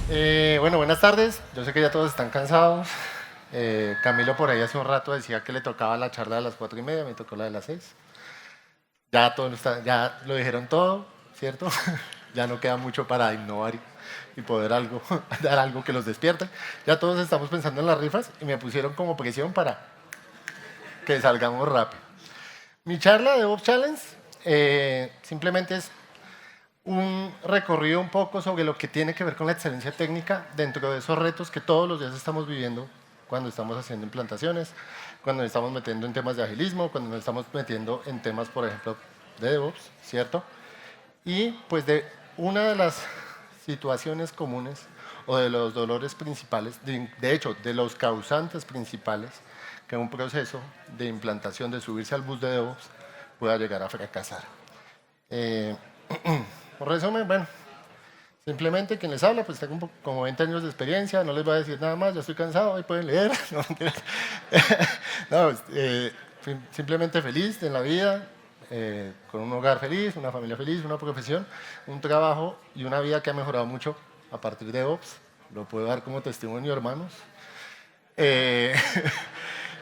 Bueno, buenas tardes. Yo sé que ya todos están cansados. Camilo por ahí hace un rato decía que le tocaba la charla de las 4:30, me tocó la de las 6. Ya lo dijeron todo, ¿cierto? Ya no queda mucho para innovar y poder dar algo que los despierte. Ya todos estamos pensando en las rifas y me pusieron como presión para que salgamos rápido. Mi charla de DevOps Challenge simplemente es un recorrido un poco sobre lo que tiene que ver con la excelencia técnica dentro de esos retos que todos los días estamos viviendo cuando estamos haciendo implantaciones, cuando nos estamos metiendo en temas de agilismo, cuando nos estamos metiendo en temas, por ejemplo, de DevOps, ¿cierto? Y pues de una de las situaciones comunes o de los dolores principales, de hecho, de los causantes principales que un proceso de implantación, de subirse al bus de DevOps, pueda llegar a fracasar. Eh, Por resumen, bueno, simplemente quien les habla, pues tengo como 20 años de experiencia, no les voy a decir nada más, ya estoy cansado, ahí pueden leer. No, mentiras. No, simplemente feliz en la vida, con un hogar feliz, una familia feliz, una profesión, un trabajo y una vida que ha mejorado mucho a partir de DevOps. Lo puedo dar como testimonio, hermanos. Eh,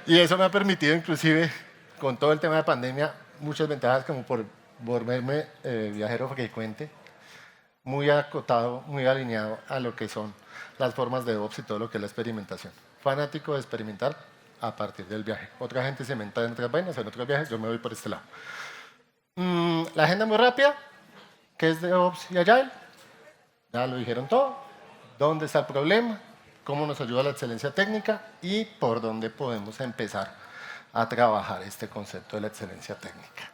y eso me ha permitido, inclusive, con todo el tema de pandemia, muchas ventajas como por volverme viajero frecuente, muy acotado, muy alineado a lo que son las formas de DevOps y todo lo que es la experimentación. Fanático de experimentar a partir del viaje. Otra gente se menta en otras vainas, en otros viajes, yo me voy por este lado. La agenda muy rápida, ¿qué es DevOps y Agile? Ya lo dijeron todo. ¿Dónde está el problema? ¿Cómo nos ayuda la excelencia técnica? Y por dónde podemos empezar a trabajar este concepto de la excelencia técnica.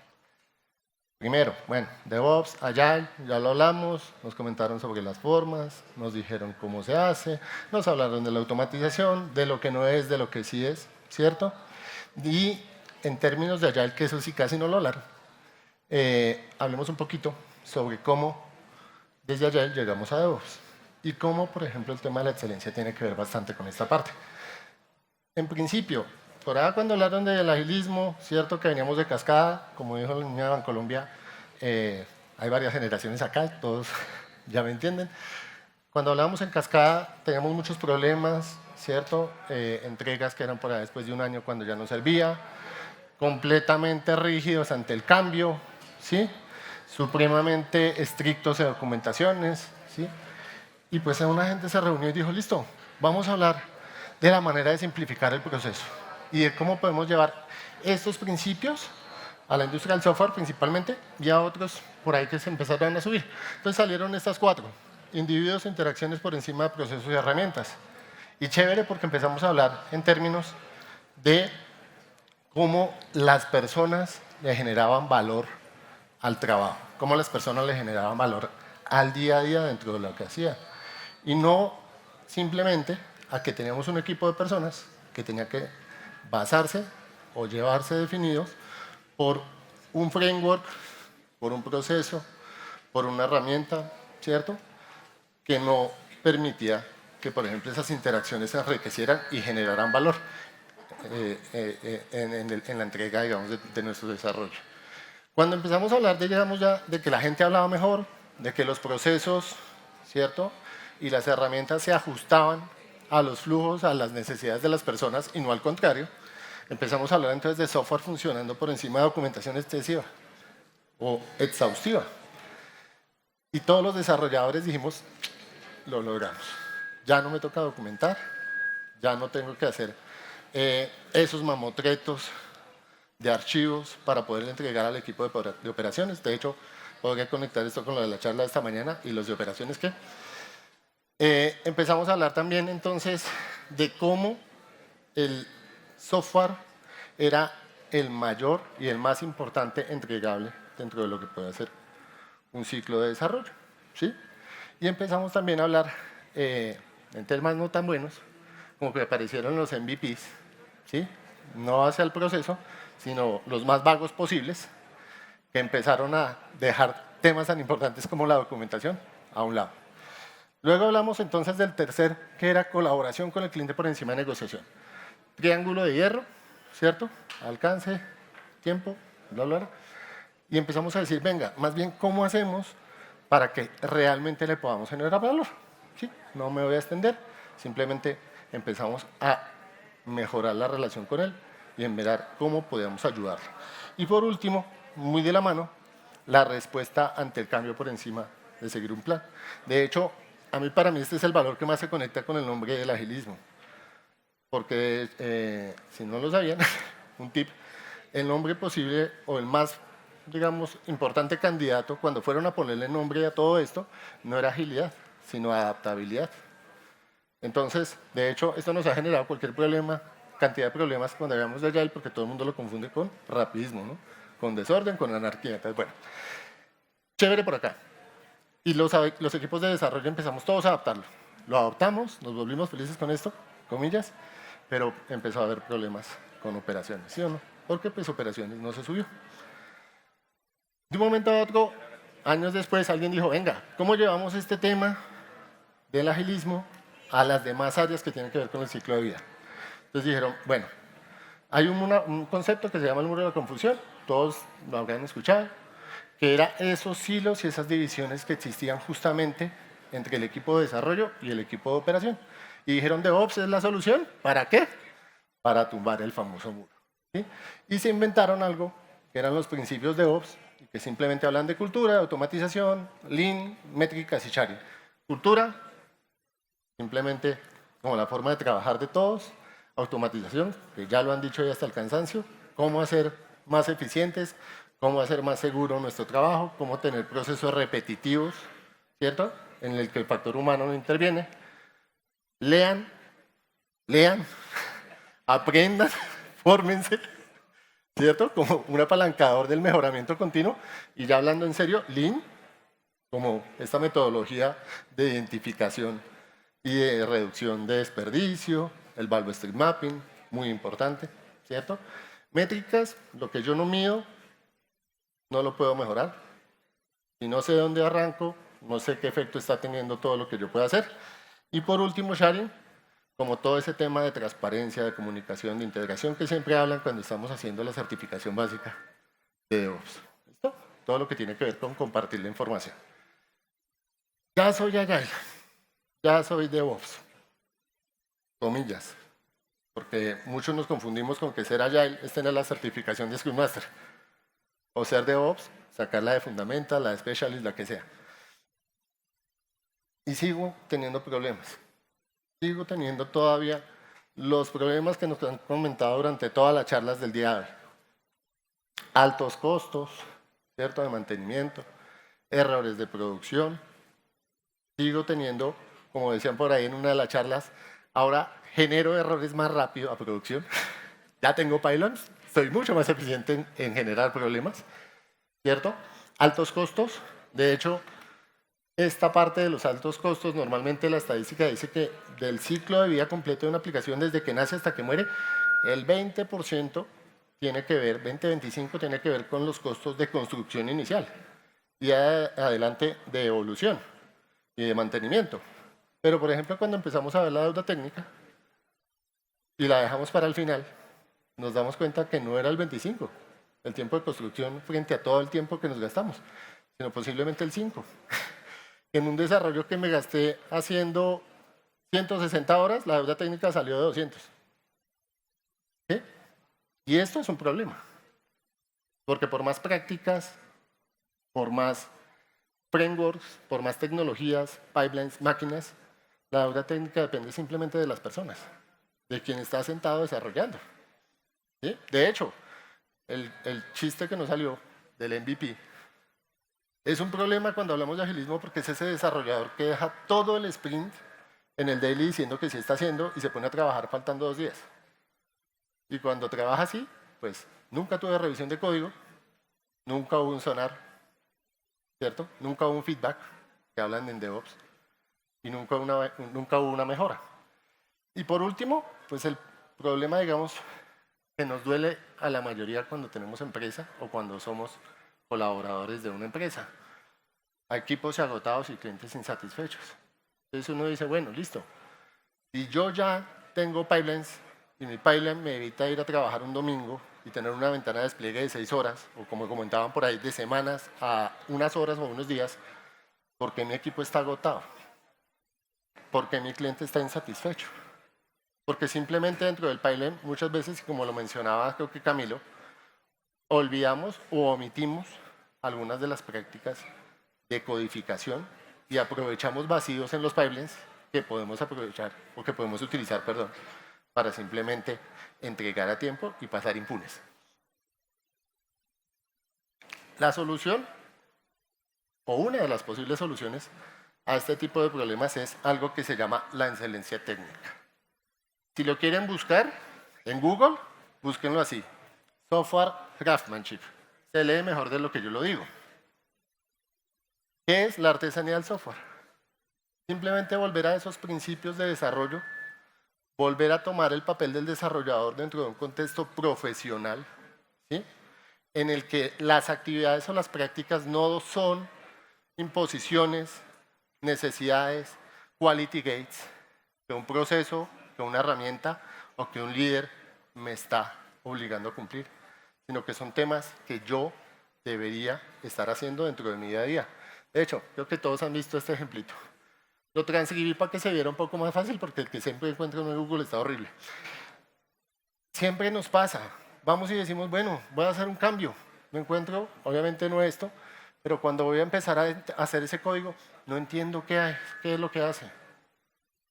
Primero, bueno, DevOps, Agile, ya lo hablamos, nos comentaron sobre las formas, nos dijeron cómo se hace, nos hablaron de la automatización, de lo que no es, de lo que sí es, ¿cierto? Y en términos de Agile, que eso sí casi no lo hablaron, hablemos un poquito sobre cómo desde Agile llegamos a DevOps y cómo, por ejemplo, el tema de la excelencia tiene que ver bastante con esta parte. En principio, por ahí cuando hablaron del agilismo, cierto que veníamos de cascada, como dijo la niña de Bancolombia, hay varias generaciones acá, todos ya me entienden. Cuando hablábamos en cascada teníamos muchos problemas, ¿cierto? Entregas que eran por ahí después de un año cuando ya no servía, completamente rígidos ante el cambio, ¿sí? Supremamente estrictos en documentaciones, ¿sí? Y pues una gente se reunió y dijo, listo, vamos a hablar de la manera de simplificar el proceso y de cómo podemos llevar estos principios a la industria del software principalmente y a otros por ahí que se empezaron a subir. Entonces salieron estas 4, individuos e interacciones por encima de procesos y herramientas. Y chévere porque empezamos a hablar en términos de cómo las personas le generaban valor al trabajo, cómo las personas le generaban valor al día a día dentro de lo que hacía. Y no simplemente a que teníamos un equipo de personas que tenía que basarse o llevarse definidos por un framework, por un proceso, por una herramienta, ¿cierto? Que no permitía que, por ejemplo, esas interacciones se enriquecieran y generaran valor en la entrega, digamos, de nuestro desarrollo. Cuando empezamos a hablar digamos, ya de que la gente hablaba mejor, de que los procesos, ¿cierto? Y las herramientas se ajustaban a los flujos, a las necesidades de las personas y no al contrario, empezamos a hablar entonces de software funcionando por encima de documentación excesiva o exhaustiva. Y todos los desarrolladores dijimos, lo logramos. Ya no me toca documentar, ya no tengo que hacer esos mamotretos de archivos para poder entregar al equipo de operaciones. De hecho, podría conectar esto con lo de la charla de esta mañana y los de operaciones que empezamos a hablar también entonces de cómo el software era el mayor y el más importante entregable dentro de lo que puede hacer un ciclo de desarrollo, ¿sí? Y empezamos también a hablar en temas no tan buenos, como que aparecieron los MVPs, ¿sí? No hacia el proceso, sino los más vagos posibles, que empezaron a dejar temas tan importantes como la documentación a un lado. Luego hablamos entonces del tercer, que era colaboración con el cliente por encima de negociación. Triángulo de hierro, ¿cierto? Alcance, tiempo, bla, bla, bla. Y empezamos a decir, venga, más bien, ¿cómo hacemos para que realmente le podamos generar valor? sí, no me voy a extender, simplemente empezamos a mejorar la relación con él y en mirar cómo podíamos ayudarlo. Y por último, muy de la mano, la respuesta ante el cambio por encima de seguir un plan. De hecho, para mí este es el valor que más se conecta con el nombre del agilismo. Porque, si no lo sabían, un tip, el nombre posible o el más, digamos, importante candidato cuando fueron a ponerle nombre a todo esto, no era agilidad, sino adaptabilidad. Entonces, de hecho, esto nos ha generado cualquier problema, cantidad de problemas cuando hablamos de Agile, porque todo el mundo lo confunde con rapidismo, ¿no? Con desorden, con anarquía. Entonces, bueno, chévere por acá. Y los equipos de desarrollo empezamos todos a adaptarlo. Lo adoptamos, nos volvimos felices con esto, comillas, pero empezó a haber problemas con operaciones, ¿sí o no? Porque pues operaciones no se subió. De un momento a otro, años después, alguien dijo, venga, ¿cómo llevamos este tema del agilismo a las demás áreas que tienen que ver con el ciclo de vida? Entonces dijeron, bueno, hay un concepto que se llama el muro de la confusión, todos lo habrán escuchado, que era esos hilos y esas divisiones que existían justamente entre el equipo de desarrollo y el equipo de operación. Y dijeron, DevOps es la solución, ¿para qué? Para tumbar el famoso muro. ¿Sí? Y se inventaron algo que eran los principios DevOps, que simplemente hablan de cultura, de automatización, Lean, métricas y sharing. Cultura, simplemente como la forma de trabajar de todos, automatización, que ya lo han dicho ya hasta el cansancio, cómo hacer más eficientes, cómo hacer más seguro nuestro trabajo, cómo tener procesos repetitivos, ¿cierto? En el que el factor humano no interviene. Lean, aprendan, fórmense, ¿cierto? Como un apalancador del mejoramiento continuo. Y ya hablando en serio, Lean, como esta metodología de identificación y de reducción de desperdicio, el Value Stream Mapping, muy importante, ¿cierto? Métricas, lo que yo no mido, no lo puedo mejorar. Si no sé dónde arranco, no sé qué efecto está teniendo todo lo que yo pueda hacer. Y por último, sharing, como todo ese tema de transparencia, de comunicación, de integración que siempre hablan cuando estamos haciendo la certificación básica de DevOps. ¿Listo? Todo lo que tiene que ver con compartir la información. Ya soy Agile, ya soy DevOps, comillas, porque muchos nos confundimos con que ser Agile es tener la certificación de Scrum Master, o ser DevOps, sacarla de Fundamental, la de Specialist, la que sea. Y sigo teniendo problemas. Sigo teniendo todavía los problemas que nos han comentado durante todas las charlas del día de hoy. Altos costos, ¿cierto?, de mantenimiento, errores de producción. Sigo teniendo, como decían por ahí en una de las charlas, ahora genero errores más rápido a producción. Ya tengo pylons, soy mucho más eficiente en generar problemas, ¿cierto? Altos costos, de hecho, esta parte de los altos costos, normalmente la estadística dice que del ciclo de vida completo de una aplicación desde que nace hasta que muere, el 20% tiene que ver, 20-25 tiene que ver con los costos de construcción inicial y adelante de evolución y de mantenimiento. Pero, por ejemplo, cuando empezamos a ver la deuda técnica y la dejamos para el final, nos damos cuenta que no era el 25, el tiempo de construcción frente a todo el tiempo que nos gastamos, sino posiblemente el 5. En un desarrollo que me gasté haciendo 160 horas, la deuda técnica salió de 200. ¿Sí? Y esto es un problema, porque por más prácticas, por más frameworks, por más tecnologías, pipelines, máquinas, la deuda técnica depende simplemente de las personas, de quien está sentado desarrollando. ¿Sí? De hecho, el chiste que nos salió del MVP es un problema cuando hablamos de agilismo porque es ese desarrollador que deja todo el sprint en el daily diciendo que sí está haciendo y se pone a trabajar faltando 2 días. Y cuando trabaja así, pues nunca tuve revisión de código, nunca hubo un sonar, ¿cierto? Nunca hubo un feedback, que hablan en DevOps, y nunca hubo una mejora. Y por último, pues el problema, digamos, que nos duele a la mayoría cuando tenemos empresa o cuando somos colaboradores de una empresa. A equipos agotados y clientes insatisfechos. Entonces uno dice, bueno, listo. Si yo ya tengo pipelines y mi pipeline me evita ir a trabajar un domingo y tener una ventana de despliegue de 6 horas, o como comentaban por ahí, de semanas a unas horas o unos días, porque mi equipo está agotado. ¿por qué mi cliente está insatisfecho? Porque simplemente dentro del pipeline, muchas veces, como lo mencionaba creo que Camilo, olvidamos o omitimos algunas de las prácticas de codificación y aprovechamos vacíos en los pipelines que podemos aprovechar o que podemos utilizar, perdón, para simplemente entregar a tiempo y pasar impunes. La solución, o una de las posibles soluciones a este tipo de problemas es algo que se llama la excelencia técnica. Si lo quieren buscar en Google, búsquenlo así, Software Craftsmanship. Se lee mejor de lo que yo lo digo. ¿Qué es la artesanía del software? Simplemente volver a esos principios de desarrollo, volver a tomar el papel del desarrollador dentro de un contexto profesional, ¿sí? En el que las actividades o las prácticas no son imposiciones, necesidades, quality gates, que un proceso, que una herramienta o que un líder me está obligando a cumplir, sino que son temas que yo debería estar haciendo dentro de mi día a día. De hecho, creo que todos han visto este ejemplito. Lo transcribí para que se viera un poco más fácil porque el que siempre encuentro en Google está horrible. Siempre nos pasa, vamos y decimos, bueno, voy a hacer un cambio. No encuentro, obviamente no esto, pero cuando voy a empezar a hacer ese código, no entiendo qué es lo que hace.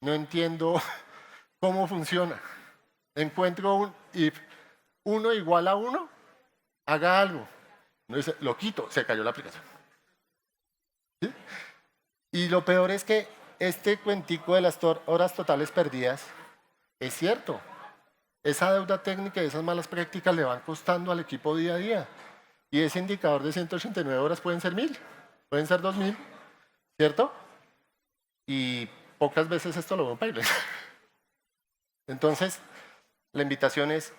No entiendo cómo funciona. Encuentro un if 1 igual a 1, haga algo. No dice, lo quito, se cayó la aplicación. ¿Sí? Y lo peor es que este cuentico de las horas totales perdidas es cierto. Esa deuda técnica y esas malas prácticas le van costando al equipo día a día. Y ese indicador de 189 horas pueden ser 1000, pueden ser 2000, ¿cierto? Y pocas veces esto lo veo en pipeline. Entonces, la invitación es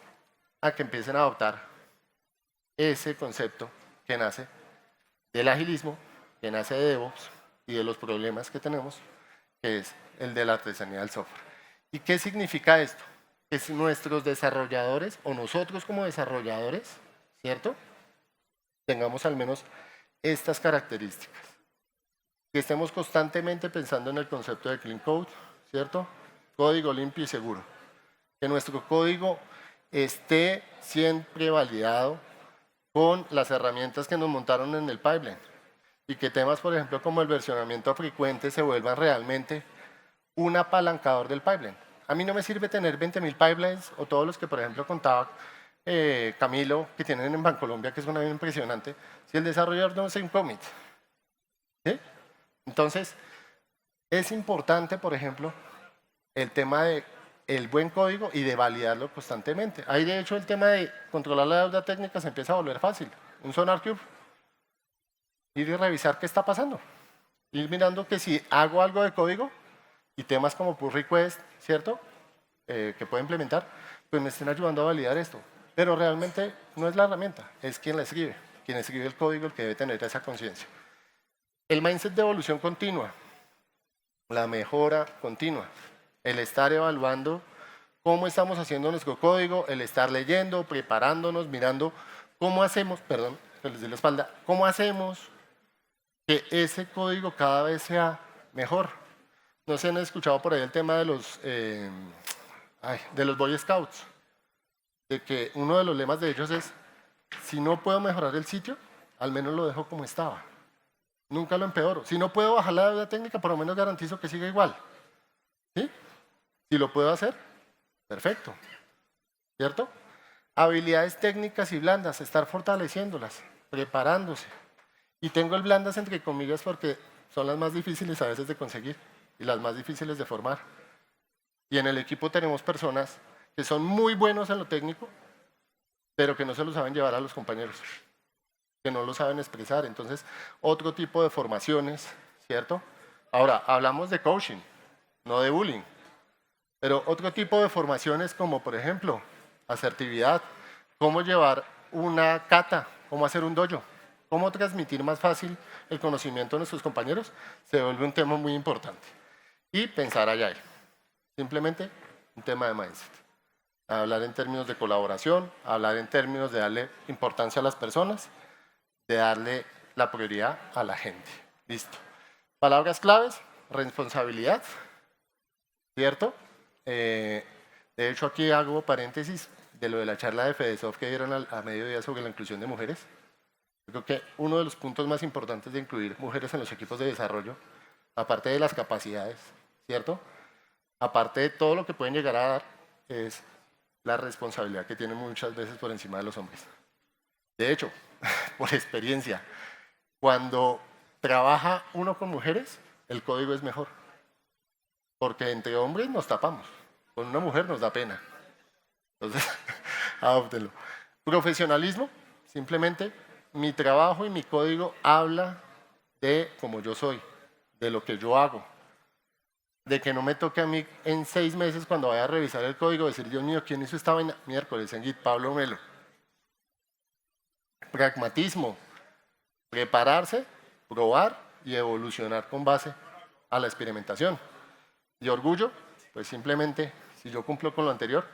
a que empiecen a adoptar ese concepto que nace del agilismo, que nace de DevOps y de los problemas que tenemos, que es el de la artesanía del software. ¿Y qué significa esto? Que si nuestros desarrolladores o nosotros como desarrolladores, ¿cierto?, tengamos al menos estas características. Que estemos constantemente pensando en el concepto de clean code, ¿cierto? Código limpio y seguro. Que nuestro código esté siempre validado con las herramientas que nos montaron en el pipeline. Y que temas, por ejemplo, como el versionamiento frecuente se vuelvan realmente un apalancador del pipeline. A mí no me sirve tener 20.000 pipelines o todos los que, por ejemplo, contaba Camilo, que tienen en Bancolombia, que es una bien impresionante, si el desarrollador no hace un commit. ¿Sí? Entonces, es importante, por ejemplo, el tema de el buen código y de validarlo constantemente. Ahí, de hecho, el tema de controlar la deuda técnica se empieza a volver fácil. Un SonarQube. Ir y revisar qué está pasando. Ir mirando que si hago algo de código y temas como pull request, ¿cierto?, que puedo implementar, pues me estén ayudando a validar esto. Pero realmente no es la herramienta, es quien escribe el código el que debe tener esa conciencia. El mindset de evolución continua, la mejora continua, el estar evaluando cómo estamos haciendo nuestro código, el estar leyendo, preparándonos, mirando cómo hacemos, perdón, que les doy la espalda, cómo hacemos que ese código cada vez sea mejor. No sé si han escuchado por ahí el tema de los Boy Scouts, de que uno de los lemas de ellos es, si no puedo mejorar el sitio, al menos lo dejo como estaba. Nunca lo empeoro. Si no puedo bajar la deuda técnica, por lo menos garantizo que siga igual. ¿Sí? Si lo puedo hacer, perfecto. ¿Cierto? Habilidades técnicas y blandas, estar fortaleciéndolas, preparándose. Y tengo el blandas entre comillas porque son las más difíciles a veces de conseguir y las más difíciles de formar. Y en el equipo tenemos personas que son muy buenos en lo técnico, pero que no se lo saben llevar a los compañeros, que no lo saben expresar. Entonces, otro tipo de formaciones, ¿cierto? Ahora, hablamos de coaching, no de bullying, pero otro tipo de formaciones como, por ejemplo, asertividad, cómo llevar una kata, cómo hacer un dojo, cómo transmitir más fácil el conocimiento a nuestros compañeros, se vuelve un tema muy importante. Y pensar allá, simplemente un tema de mindset. Hablar en términos de colaboración, hablar en términos de darle importancia a las personas, de darle la prioridad a la gente. Listo. Palabras claves, responsabilidad, ¿cierto? De hecho, aquí hago paréntesis de lo de la charla de FedeSoft que dieron a mediodía sobre la inclusión de mujeres. Yo creo que uno de los puntos más importantes de incluir mujeres en los equipos de desarrollo, aparte de las capacidades, ¿cierto? Aparte de todo lo que pueden llegar a dar, es la responsabilidad que tienen muchas veces por encima de los hombres. De hecho, por experiencia, cuando trabaja uno con mujeres, el código es mejor. Porque entre hombres nos tapamos. Con una mujer nos da pena. Entonces, adóptenlo. Profesionalismo, simplemente mi trabajo y mi código habla de cómo yo soy, de lo que yo hago. De que no me toque a mí en 6 meses cuando vaya a revisar el código decir, Dios mío, ¿quién hizo esta vaina? Miércoles en Git, Pablo Melo. Pragmatismo, prepararse, probar y evolucionar con base a la experimentación. Y orgullo, pues simplemente, si yo cumplo con lo anterior,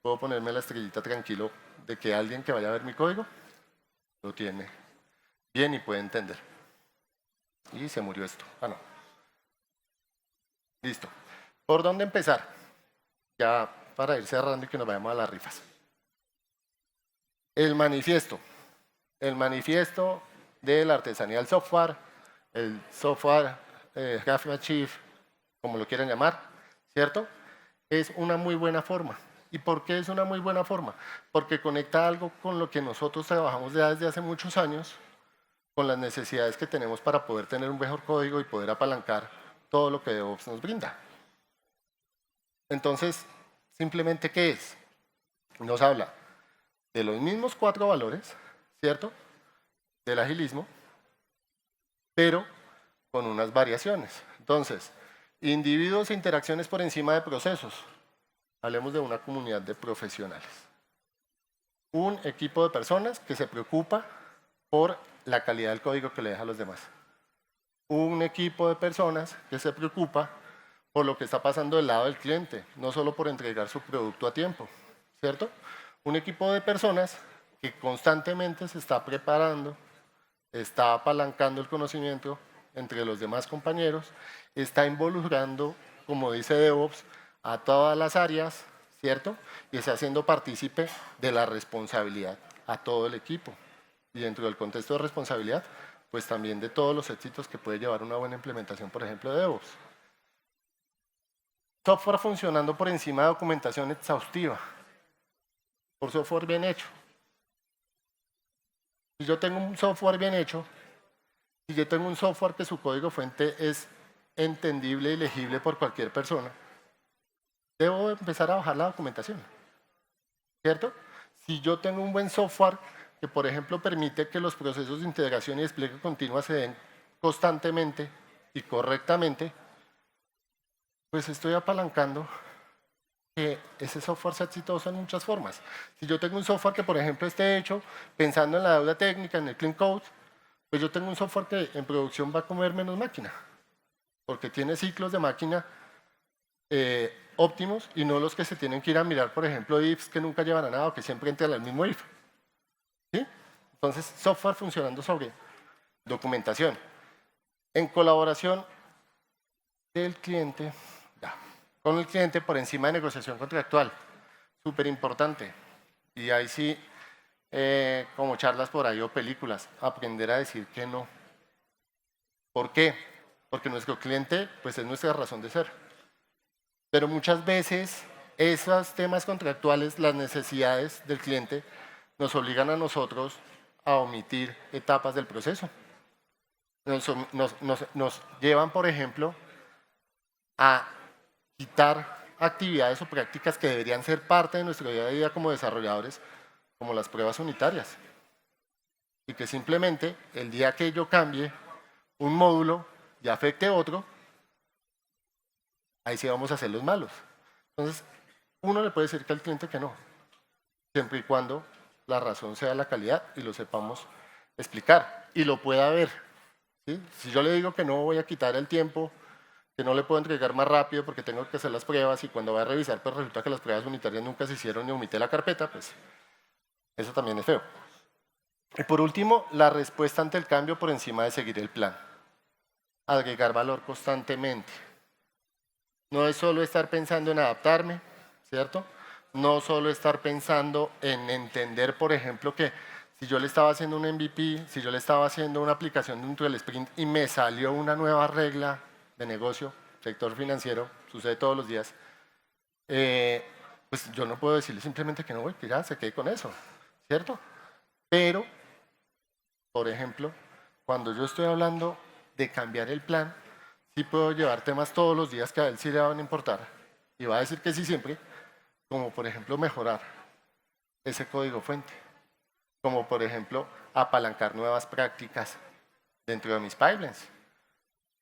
puedo ponerme la estrellita tranquilo de que alguien que vaya a ver mi código lo tiene bien y puede entender. Y se murió esto. Ah, no. Listo. ¿Por dónde empezar? Ya para ir cerrando y que nos vayamos a las rifas. El manifiesto. El manifiesto de la artesanía del software, el software craftsmanship, como lo quieran llamar, ¿cierto? Es una muy buena forma. ¿Y por qué es una muy buena forma? Porque conecta algo con lo que nosotros trabajamos ya desde hace muchos años, con las necesidades que tenemos para poder tener un mejor código y poder apalancar todo lo que DevOps nos brinda. Entonces, simplemente, ¿qué es? Nos habla de los mismos 4 valores, ¿cierto? Del agilismo, pero con unas variaciones. Entonces, individuos e interacciones por encima de procesos. Hablemos de una comunidad de profesionales. Un equipo de personas que se preocupa por la calidad del código que le deja a los demás. Un equipo de personas que se preocupa por lo que está pasando del lado del cliente, no solo por entregar su producto a tiempo, ¿cierto? Un equipo de personas que constantemente se está preparando, está apalancando el conocimiento entre los demás compañeros, está involucrando, como dice DevOps, a todas las áreas, ¿cierto? Y está haciendo partícipe de la responsabilidad a todo el equipo. Y dentro del contexto de responsabilidad, pues también de todos los éxitos que puede llevar una buena implementación, por ejemplo, de DevOps. Software funcionando por encima de documentación exhaustiva, por software bien hecho. Si yo tengo un software bien hecho, si yo tengo un software que su código fuente es entendible y legible por cualquier persona, debo empezar a bajar la documentación, ¿cierto? Si yo tengo un buen software que, por ejemplo, permite que los procesos de integración y despliegue continua se den constantemente y correctamente, pues estoy apalancando que ese software sea exitoso en muchas formas. Si yo tengo un software que, por ejemplo, esté hecho pensando en la deuda técnica, en el clean code, pues yo tengo un software que en producción va a comer menos máquina, porque tiene ciclos de máquina óptimos y no los que se tienen que ir a mirar, por ejemplo, ifs que nunca llevan a nada o que siempre entran al mismo if. ¿Sí? Entonces, software funcionando sobre documentación. En colaboración del cliente, con el cliente por encima de negociación contractual. Súper importante. Y ahí sí, como charlas por ahí o películas, aprender a decir que no. ¿Por qué? Porque nuestro cliente pues es nuestra razón de ser. Pero muchas veces esos temas contractuales, las necesidades del cliente, nos obligan a nosotros a omitir etapas del proceso. Nos llevan, por ejemplo, a quitar actividades o prácticas que deberían ser parte de nuestro día a día como desarrolladores, como las pruebas unitarias. Y que simplemente el día que yo cambie un módulo y afecte otro, ahí sí vamos a ser los malos. Entonces, uno le puede decir que al cliente que no, siempre y cuando la razón sea la calidad y lo sepamos explicar y lo pueda ver. ¿Sí? Si yo le digo que no voy a quitar el tiempo, que no le puedo entregar más rápido porque tengo que hacer las pruebas y cuando voy a revisar pues resulta que las pruebas unitarias nunca se hicieron y omité la carpeta, pues eso también es feo. Y por último, la respuesta ante el cambio por encima de seguir el plan. Agregar valor constantemente. No es solo estar pensando en adaptarme, ¿cierto? No solo estar pensando en entender, por ejemplo, que si yo le estaba haciendo un MVP, si yo le estaba haciendo una aplicación dentro del sprint y me salió una nueva regla de negocio, sector financiero, sucede todos los días, pues yo no puedo decirle simplemente que no, que ya se quede con eso, ¿cierto? Pero, por ejemplo, cuando yo estoy hablando de cambiar el plan, sí puedo llevar temas todos los días que a él sí le van a importar y va a decir que sí siempre, como por ejemplo mejorar ese código fuente, como por ejemplo apalancar nuevas prácticas dentro de mis pipelines.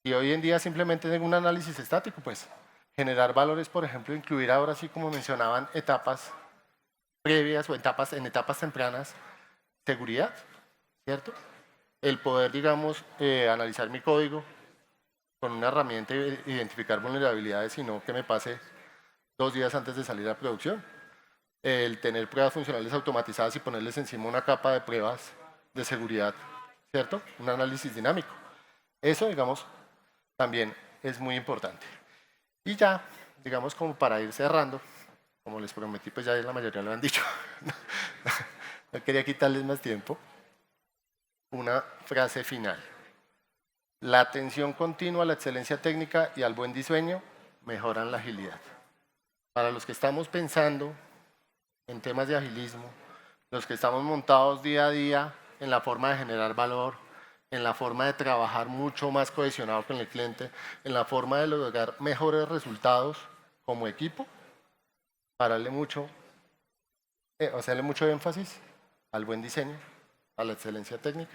Y hoy en día simplemente tengo un análisis estático, pues generar valores, por ejemplo, incluir ahora sí, como mencionaban, etapas previas o en etapas tempranas, seguridad, ¿cierto? El poder, digamos, analizar mi código con una herramienta e identificar vulnerabilidades y no que me pase 2 días antes de salir a producción. El tener pruebas funcionales automatizadas y ponerles encima una capa de pruebas de seguridad, ¿cierto? Un análisis dinámico. Eso, digamos, también es muy importante. Y ya, digamos, como para ir cerrando, como les prometí, pues ya la mayoría lo han dicho, no quería quitarles más tiempo, una frase final. La atención continua a la excelencia técnica y al buen diseño mejoran la agilidad. Para los que estamos pensando en temas de agilismo, los que estamos montados día a día en la forma de generar valor, en la forma de trabajar mucho más cohesionado con el cliente, en la forma de lograr mejores resultados como equipo, hacerle mucho énfasis al buen diseño, a la excelencia técnica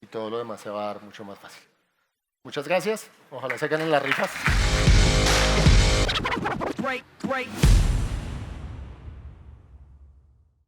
y todo lo demás se va a dar mucho más fácil. Muchas gracias, ojalá se ganen las rifas.